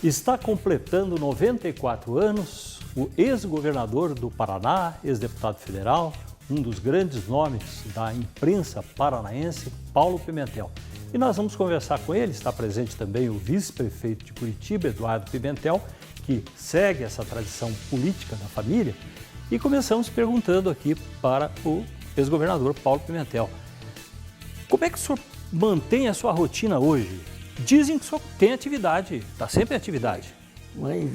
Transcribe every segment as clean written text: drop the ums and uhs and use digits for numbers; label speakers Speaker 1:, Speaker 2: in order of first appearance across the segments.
Speaker 1: Está completando 94 anos o ex-governador do Paraná, ex-deputado federal, um dos grandes nomes da imprensa paranaense, Paulo Pimentel. E nós vamos conversar com ele, está presente também o vice-prefeito de Curitiba, Eduardo Pimentel, que segue essa tradição política da família. E começamos perguntando aqui para o ex-governador Paulo Pimentel. Como é que o senhor mantém a sua rotina hoje? Dizem que o senhor tem atividade, está sempre em atividade.
Speaker 2: Mas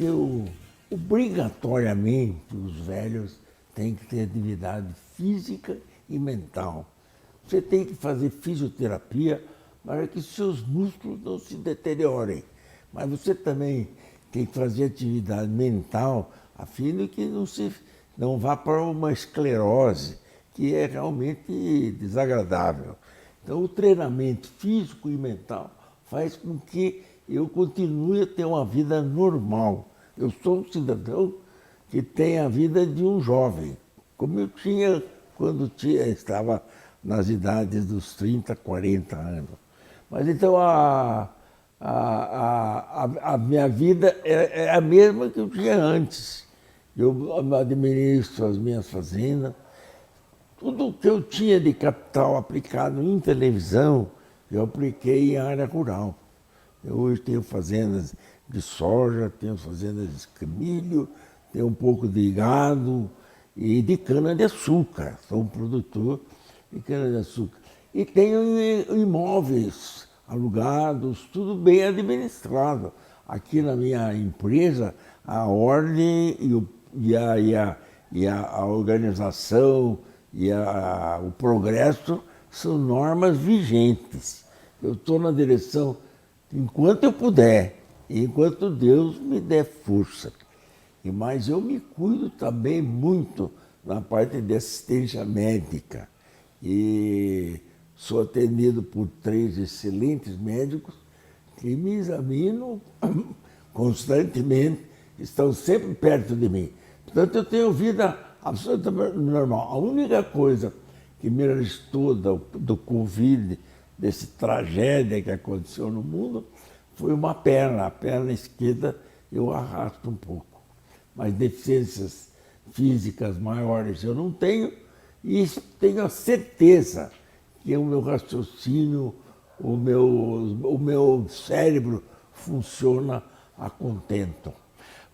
Speaker 2: obrigatoriamente, os velhos têm que ter atividade física e mental. Você tem que fazer fisioterapia para que seus músculos não se deteriorem. Mas você também tem que fazer atividade mental a fim de que não vá para uma esclerose, que é realmente desagradável. Então, o treinamento físico e mental faz com que eu continue a ter uma vida normal. Eu sou um cidadão que tem a vida de um jovem, como eu tinha quando estava nas idades dos 30, 40 anos. Mas então a minha vida é a mesma que eu tinha antes. Eu administro as minhas fazendas. Tudo que eu tinha de capital aplicado em televisão, eu apliquei em área rural. Eu hoje tenho fazendas de soja, tenho fazendas de milho, tenho um pouco de gado e de cana-de-açúcar. Sou um produtor de cana-de-açúcar. E tenho imóveis alugados, tudo bem administrado. Aqui na minha empresa, a ordem e a organização e o progresso são normas vigentes. Eu estou na direção enquanto eu puder, enquanto Deus me der força. Mas eu me cuido também muito na parte de assistência médica. E sou atendido por 3 excelentes médicos que me examinam constantemente, estão sempre perto de mim. Portanto, eu tenho vida absolutamente normal. A única coisa que me restou do Covid, dessa tragédia que aconteceu no mundo, foi uma perna. A perna esquerda eu arrasto um pouco. Mas deficiências físicas maiores eu não tenho, e tenho a certeza que o meu raciocínio, o meu cérebro funciona a contento.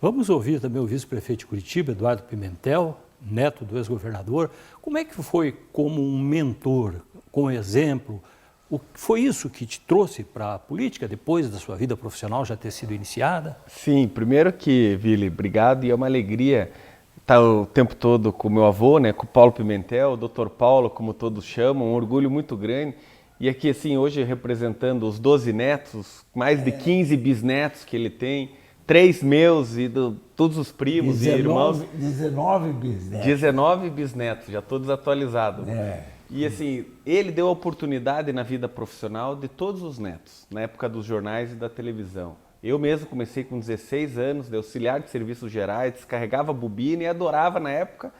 Speaker 1: Vamos ouvir também o vice-prefeito de Curitiba, Eduardo Pimentel, neto do ex-governador. Como é que foi como um mentor, com exemplo? O que foi isso que te trouxe para a política depois da sua vida profissional já ter sido iniciada?
Speaker 3: Sim, primeiro que, Vili, obrigado, e é uma alegria estar o tempo todo com o meu avô, né, com o Paulo Pimentel, o Dr. Paulo, como todos chamam, um orgulho muito grande. E aqui, assim, hoje representando os 12 netos, mais de 15 bisnetos que ele tem, 3 meus e todos os primos
Speaker 2: 19,
Speaker 3: e irmãos.
Speaker 2: 19 bisnetos.
Speaker 3: 19 bisnetos, já todos atualizados.
Speaker 2: É.
Speaker 3: E assim, ele deu a oportunidade na vida profissional de todos os netos, na época dos jornais e da televisão. Eu mesmo comecei com 16 anos, de auxiliar de serviços gerais, descarregava bobina e adorava na época.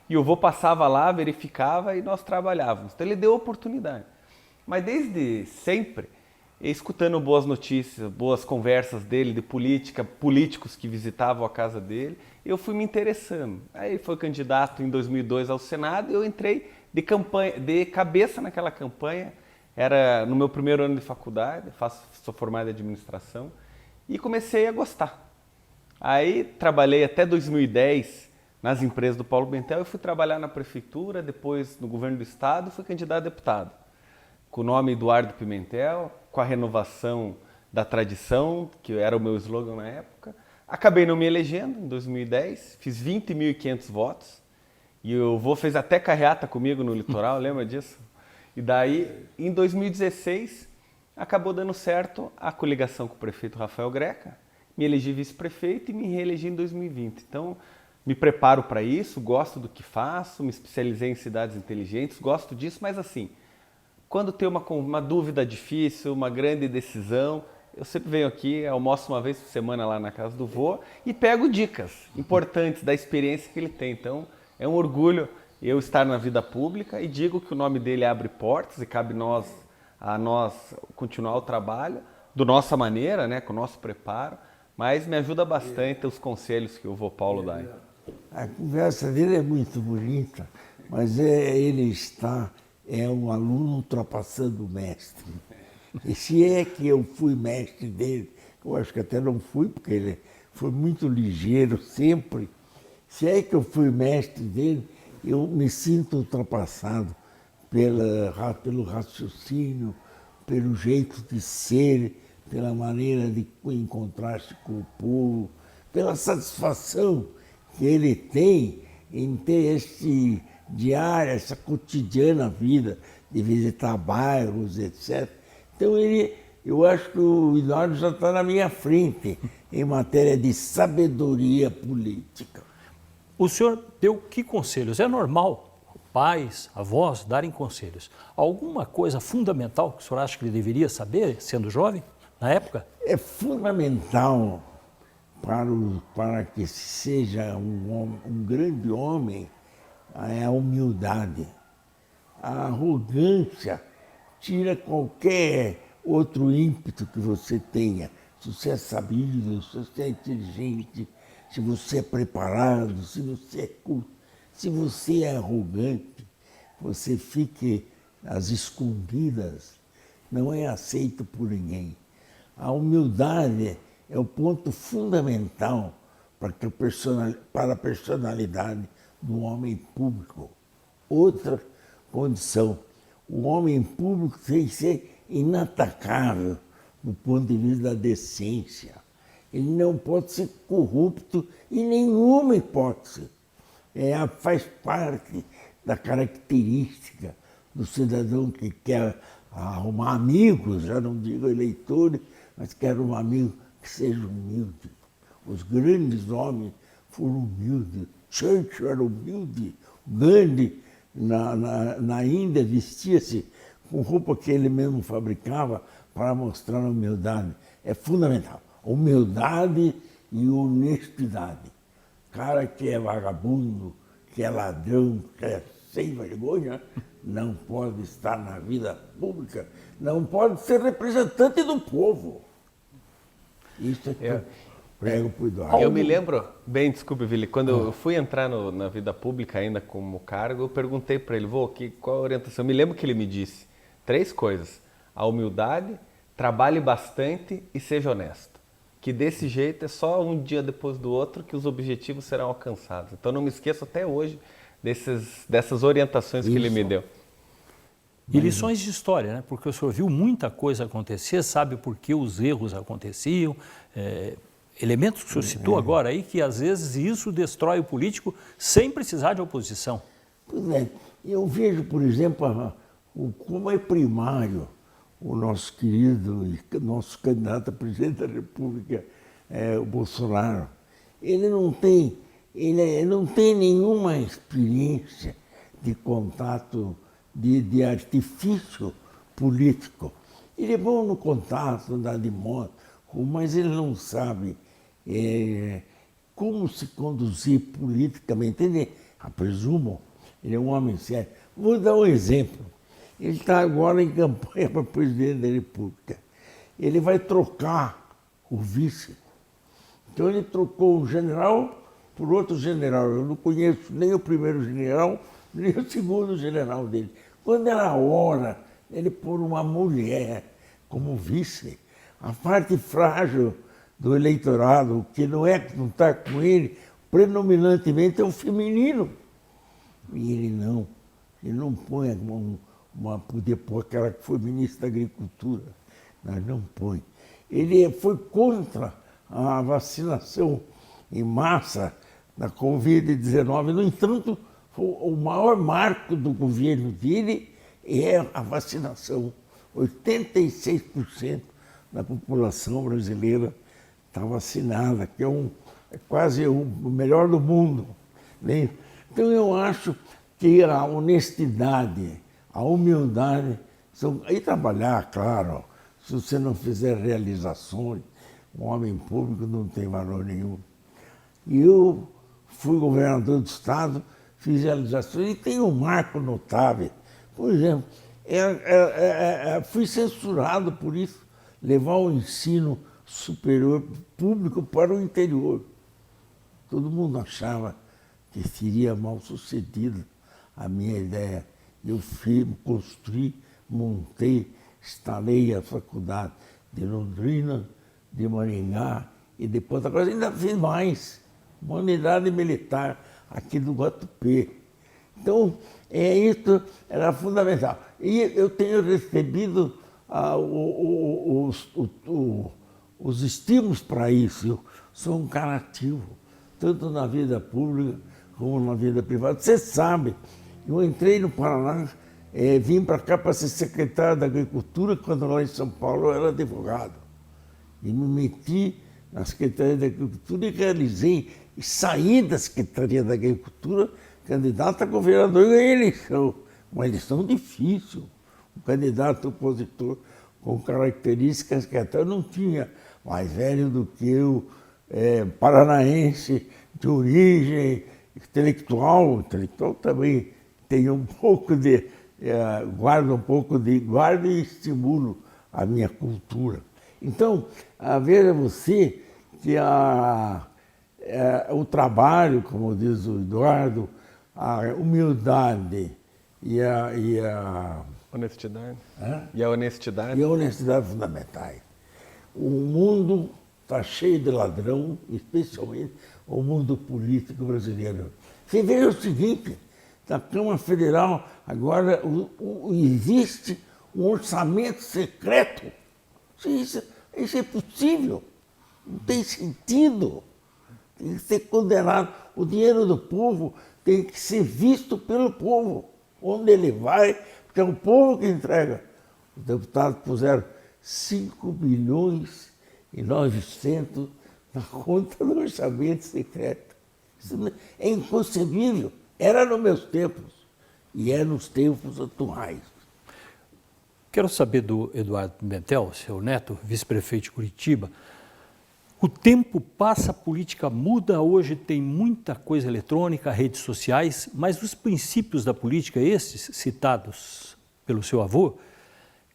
Speaker 3: E o vô passava lá, verificava e nós trabalhávamos. Então ele deu a oportunidade. Mas desde sempre, escutando boas notícias, boas conversas dele de política, políticos que visitavam a casa dele, eu fui me interessando. Aí ele foi candidato em 2002 ao Senado e eu entrei de cabeça naquela campanha. Era no meu primeiro ano de faculdade, sou formado em administração, e comecei a gostar. Aí trabalhei até 2010 nas empresas do Paulo Pimentel e fui trabalhar na prefeitura, depois no governo do estado, fui candidato a deputado. Com o nome Eduardo Pimentel, com a renovação da tradição, que era o meu slogan na época. Acabei não me elegendo em 2010, fiz 20.500 votos. E o vô fez até carreata comigo no litoral, lembra disso? E daí, em 2016, acabou dando certo a coligação com o prefeito Rafael Greca. Me elegi vice-prefeito e me reelegi em 2020. Então, me preparo para isso, gosto do que faço, me especializei em cidades inteligentes, gosto disso, mas assim, quando tem uma dúvida difícil, uma grande decisão, eu sempre venho aqui, almoço uma vez por semana lá na casa do vô e pego dicas importantes da experiência que ele tem. Então, é um orgulho eu estar na vida pública e digo que o nome dele abre portas e cabe a nós continuar o trabalho, da nossa maneira, né, com o nosso preparo, Mas me ajuda bastante os conselhos que o vô Paulo dá.
Speaker 2: A conversa dele é muito bonita, mas é um aluno ultrapassando o mestre. E se é que eu fui mestre dele, eu acho que até não fui, porque ele foi muito ligeiro sempre. Se é que eu fui mestre dele, eu me sinto ultrapassado pelo raciocínio, pelo jeito de ser, pela maneira de encontrar-se com o povo, pela satisfação que ele tem em ter esse diário, essa cotidiana vida de visitar bairros, etc. Então eu acho que o Eduardo já está na minha frente em matéria de sabedoria política.
Speaker 1: O senhor deu que conselhos? É normal pais, avós darem conselhos. Alguma coisa fundamental que o senhor acha que ele deveria saber, sendo jovem, na época?
Speaker 2: É fundamental para que seja um grande homem é a humildade. A arrogância tira qualquer outro ímpeto que você tenha. Se você é sabido, se você é inteligente, se você é preparado, se você é culto. Se você é arrogante, você fique às escondidas, não é aceito por ninguém. A humildade é o ponto fundamental para a personalidade do homem público. Outra condição, o homem público tem que ser inatacável do ponto de vista da decência. Ele não pode ser corrupto em nenhuma hipótese. Faz parte da característica do cidadão que quer arrumar amigos, já não digo eleitores, mas quer um amigo que seja humilde. Os grandes homens foram humildes. Churchill era humilde. Gandhi, na Índia, vestia-se com roupa que ele mesmo fabricava para mostrar a humildade. É fundamental. Humildade e honestidade. Cara que é vagabundo, que é ladrão, que é sem vergonha, não pode estar na vida pública, não pode ser representante do povo. Isso é que eu prego para o Eduardo.
Speaker 3: Eu me lembro, bem, desculpe, Vili, quando eu fui entrar na vida pública ainda como cargo, eu perguntei para ele, qual a orientação? Eu me lembro que ele me disse 3 coisas: a humildade, trabalhe bastante e seja honesto. Que desse jeito é só um dia depois do outro que os objetivos serão alcançados. Então não me esqueço até hoje dessas orientações que ele me deu.
Speaker 1: E lições de história, né? Porque o senhor viu muita coisa acontecer, sabe por que os erros aconteciam, elementos que o senhor citou agora aí, que às vezes isso destrói o político sem precisar de oposição.
Speaker 2: Pois é, eu vejo, por exemplo, como é primário o nosso querido e nosso candidato a presidente da República, o Bolsonaro. Ele não tem nenhuma experiência de contato, de artifício político. Ele é bom no contato, andar de moto, mas ele não sabe como se conduzir politicamente. Ele, presumo, ele é um homem sério. Vou dar um exemplo. Ele está agora em campanha para presidente da República. Ele vai trocar o vice. Então ele trocou um general por outro general. Eu não conheço nem o primeiro general, nem o segundo general dele. Quando era a hora ele pôr uma mulher como vice, a parte frágil do eleitorado, que não está com ele, predominantemente é o feminino. E ele não põe poder pôr aquela que foi ministra da Agricultura, mas não põe. Ele foi contra a vacinação em massa da Covid-19. No entanto, o maior marco do governo dele é a vacinação. 86% da população brasileira está vacinada, que é quase o melhor do mundo, né? Então eu acho que a honestidade, a humildade, e trabalhar, claro, se você não fizer realizações, um homem público não tem valor nenhum. E eu fui governador do Estado, fiz realizações, e tem um marco notável. Por exemplo, fui censurado por isso, levar o ensino superior público para o interior. Todo mundo achava que seria mal sucedida a minha ideia. Eu construí, montei, instalei a faculdade de Londrina, de Maringá, e depois agora ainda fiz mais, uma unidade militar aqui do Guatupê. Então, isso era fundamental. E eu tenho recebido os estímulos para isso. Eu sou um cara ativo, tanto na vida pública como na vida privada. Você sabe, eu entrei no Paraná, vim para cá para ser secretário da Agricultura, quando lá em São Paulo eu era advogado. E me meti na Secretaria da Agricultura e realizei, e saí da Secretaria da Agricultura, candidato a governador e ganhei eleição. Uma eleição difícil. Um candidato opositor com características que até eu não tinha, mais velho do que eu, paranaense, de origem intelectual também tem um pouco de, guardo e estimulo a minha cultura. Então, veja você que o trabalho, como diz o Eduardo, a humildade e a
Speaker 3: honestidade.
Speaker 2: Hã?
Speaker 3: E a honestidade.
Speaker 2: E a honestidade fundamentais. O mundo está cheio de ladrão, especialmente o mundo político brasileiro. Você vê o seguinte, na Câmara Federal agora existe um orçamento secreto. Isso é possível, não tem sentido. Tem que ser condenado. O dinheiro do povo tem que ser visto pelo povo. Onde ele vai, porque é o povo que entrega. Os deputados puseram 5 bilhões e 900 na conta do orçamento secreto. Isso é inconcebível. Era nos meus tempos e é nos tempos atuais.
Speaker 1: Quero saber do Eduardo Pimentel, seu neto, vice-prefeito de Curitiba. O tempo passa, a política muda, hoje tem muita coisa eletrônica, redes sociais, mas os princípios da política, esses citados pelo seu avô,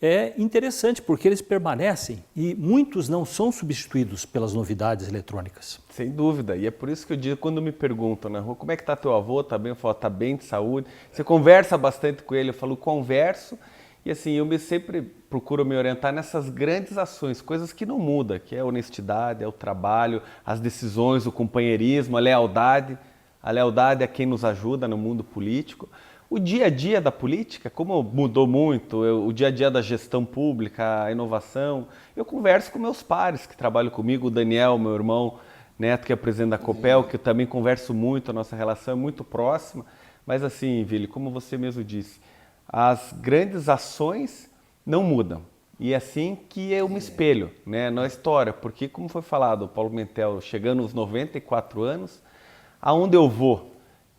Speaker 1: é interessante porque eles permanecem e muitos não são substituídos pelas novidades eletrônicas.
Speaker 3: Sem dúvida, e é por isso que eu digo, quando me perguntam na rua, como é que está teu avô, está bem? Eu falo, está bem de saúde. Você conversa bastante com ele, eu falo, converso. E assim, eu sempre procuro me orientar nessas grandes ações, coisas que não mudam, que é a honestidade, é o trabalho, as decisões, o companheirismo, a lealdade a quem nos ajuda no mundo político. O dia a dia da política, como mudou muito, o dia a dia da gestão pública, a inovação, eu converso com meus pares que trabalham comigo, o Daniel, meu irmão neto, que é presidente da Copel, que eu também converso muito, a nossa relação é muito próxima. Mas assim, Vili, como você mesmo disse, as grandes ações não mudam. E é assim que eu me espelho, né, na história. Porque, como foi falado, o Paulo Pimentel, chegando aos 94 anos, aonde eu vou,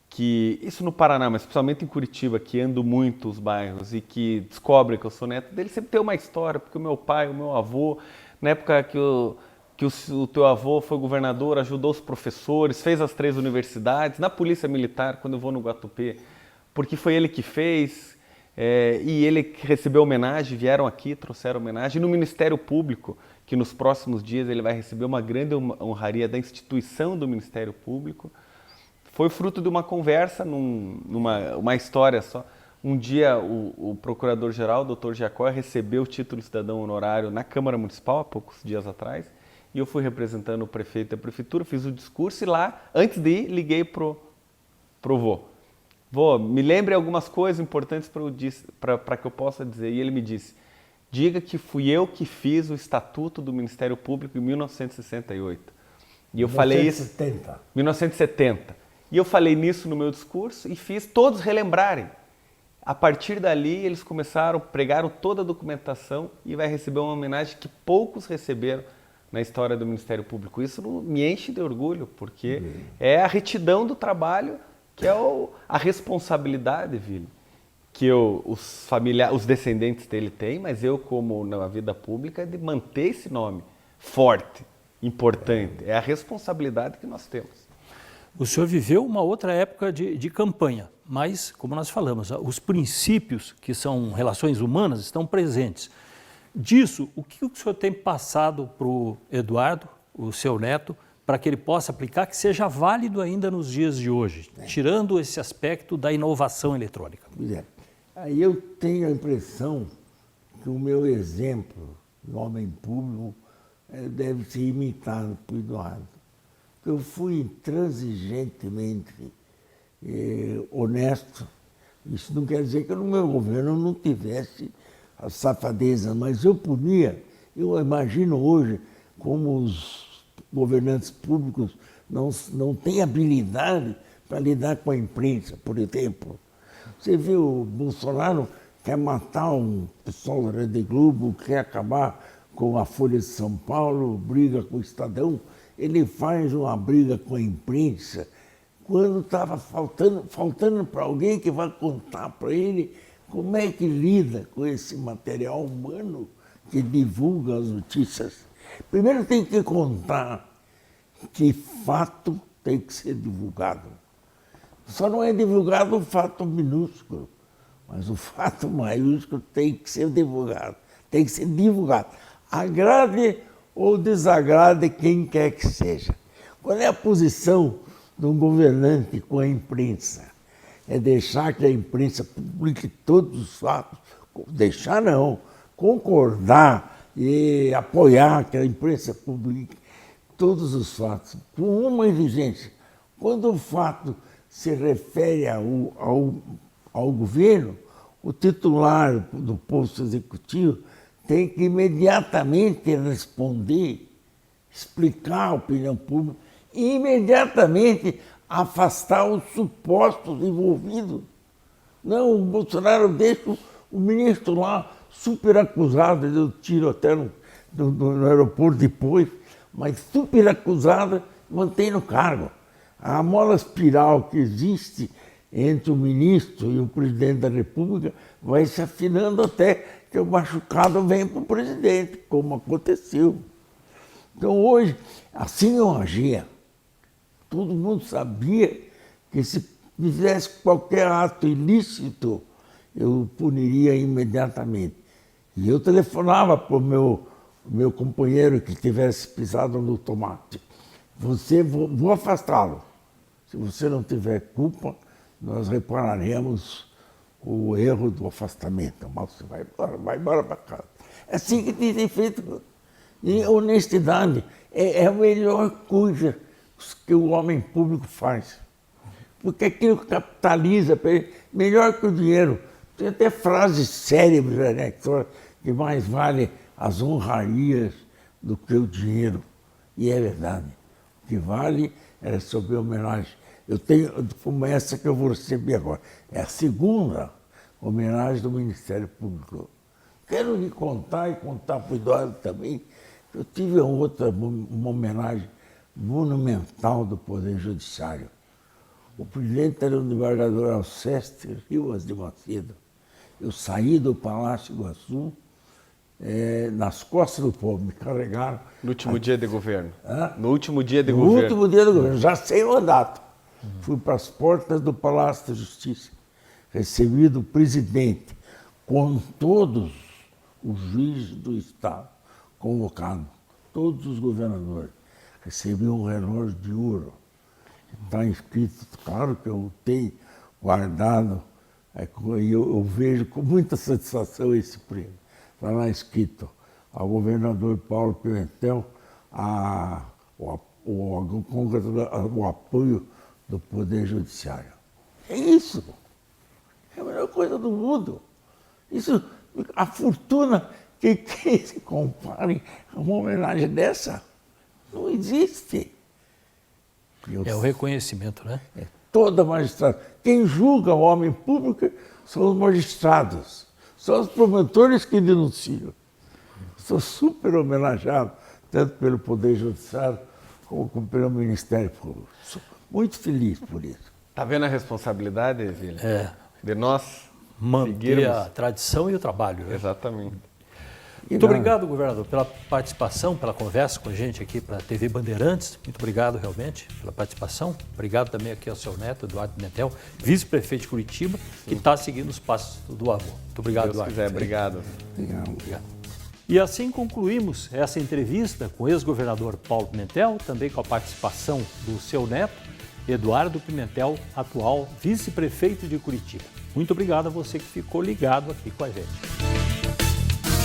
Speaker 3: que isso no Paraná, mas principalmente em Curitiba, que ando muito os bairros e que descobre que eu sou neto dele, sempre tem uma história, porque o meu pai, o meu avô, na época que o teu avô foi governador, ajudou os professores, fez as 3 universidades, na Polícia Militar, quando eu vou no Guatupê, porque foi ele que fez. E ele recebeu homenagem, vieram aqui, trouxeram homenagem. E no Ministério Público, que nos próximos dias ele vai receber uma grande honraria da instituição do Ministério Público, foi fruto de uma conversa, uma história só. Um dia o Procurador-Geral, o Dr. Jacó, recebeu o título de cidadão honorário na Câmara Municipal, há poucos dias atrás, e eu fui representando o prefeito da prefeitura, fiz o discurso e lá, antes de ir, liguei pro vô. Vô, me lembre algumas coisas importantes para que eu possa dizer. E ele me disse, diga que fui eu que fiz o Estatuto do Ministério Público em 1968. E eu falei isso... 1970. E eu falei nisso no meu discurso e fiz todos relembrarem. A partir dali, eles pregaram toda a documentação e vai receber uma homenagem que poucos receberam na história do Ministério Público. Isso me enche de orgulho, porque é a retidão do trabalho, que é a responsabilidade, Vili, que os descendentes dele têm, mas eu, como na vida pública, de manter esse nome forte, importante. É a responsabilidade que nós temos.
Speaker 1: O senhor viveu uma outra época de campanha, mas, como nós falamos, os princípios, que são relações humanas, estão presentes. Disso, o que o senhor tem passado para o Eduardo, o seu neto, para que ele possa aplicar, que seja válido ainda nos dias de hoje, tirando esse aspecto da inovação eletrônica?
Speaker 2: Pois é. Aí eu tenho a impressão que o meu exemplo de homem público deve ser imitado por Eduardo. Eu fui intransigentemente honesto. Isso não quer dizer que no meu governo não tivesse a safadeza, mas eu imagino hoje como os governantes públicos não têm habilidade para lidar com a imprensa, por exemplo. Você viu, o Bolsonaro quer matar um pessoal da Rede Globo, quer acabar com a Folha de São Paulo, briga com o Estadão. Ele faz uma briga com a imprensa quando estava faltando para alguém que vai contar para ele como é que lida com esse material humano que divulga as notícias. Primeiro tem que contar que fato tem que ser divulgado. Só não é divulgado o fato minúsculo, mas o fato maiúsculo tem que ser divulgado. Tem que ser divulgado. Agrade ou desagrade quem quer que seja. Qual é a posição de um governante com a imprensa? É deixar que a imprensa publique todos os fatos. Deixar não, concordar e apoiar que a imprensa publique todos os fatos, com uma exigência. Quando o fato se refere ao governo, o titular do posto executivo tem que imediatamente responder, explicar a opinião pública e imediatamente afastar os supostos envolvidos. Não, o Bolsonaro deixa o ministro lá super acusado, deu tiro até no aeroporto depois, mas super acusado, mantém no cargo. A mola espiral que existe entre o ministro e o presidente da República vai se afinando até que o machucado venha para o presidente, como aconteceu. Então hoje, assim eu agia. Todo mundo sabia que se fizesse qualquer ato ilícito, eu puniria imediatamente. E eu telefonava para o meu companheiro que tivesse pisado no tomate. Vou afastá-lo. Se você não tiver culpa, nós repararemos o erro do afastamento. Mas você vai embora para casa. É assim que tem que ser feito. E honestidade é a melhor coisa que o homem público faz. Porque aquilo capitaliza melhor que o dinheiro. Tem até frases célebres, né, que mais vale as honrarias do que o dinheiro. E é verdade. O que vale é receber homenagem. Eu tenho como essa que eu vou receber agora. É a segunda homenagem do Ministério Público. Quero lhe contar e contar para o Eduardo também. Eu tive uma homenagem monumental do Poder Judiciário. O presidente era o desembargador Alceste Rivas de Macedo. Eu saí do Palácio Iguaçu nas costas do povo, me carregaram.
Speaker 3: No último dia de governo?
Speaker 2: Hã?
Speaker 3: No último dia de
Speaker 2: No
Speaker 3: governo?
Speaker 2: No último dia do governo, já sem mandato. Fui para as portas do Palácio da Justiça, recebi do presidente, com todos os juízes do Estado convocados, todos os governadores. Recebi um relógio de ouro. Está escrito, claro que eu tenho guardado, e eu vejo com muita satisfação esse prêmio. Está lá escrito ao governador Paulo Pimentel o apoio do Poder Judiciário. É isso. É a melhor coisa do mundo. Isso, a fortuna que se compare a uma homenagem dessa não existe.
Speaker 1: É o reconhecimento, né?
Speaker 2: Toda magistrada. Quem julga o homem público são os magistrados, são os promotores que denunciam. Sou super homenageado, tanto pelo Poder Judiciário como pelo Ministério Público. Sou muito feliz por isso.
Speaker 3: Está vendo a responsabilidade, Vila? De nós
Speaker 1: manter
Speaker 3: seguirmos
Speaker 1: a tradição e o trabalho. Né?
Speaker 3: Exatamente.
Speaker 1: Muito obrigado, governador, pela participação, pela conversa com a gente aqui para a TV Bandeirantes. Muito obrigado, realmente, pela participação. Obrigado também aqui ao seu neto, Eduardo Pimentel, vice-prefeito de Curitiba, que está seguindo os passos do avô. Muito obrigado,
Speaker 3: Deus
Speaker 1: Eduardo.
Speaker 3: quiser, obrigado.
Speaker 2: Obrigado.
Speaker 1: Obrigado. E assim concluímos essa entrevista com o ex-governador Paulo Pimentel, também com a participação do seu neto, Eduardo Pimentel, atual vice-prefeito de Curitiba. Muito obrigado a você que ficou ligado aqui com a gente.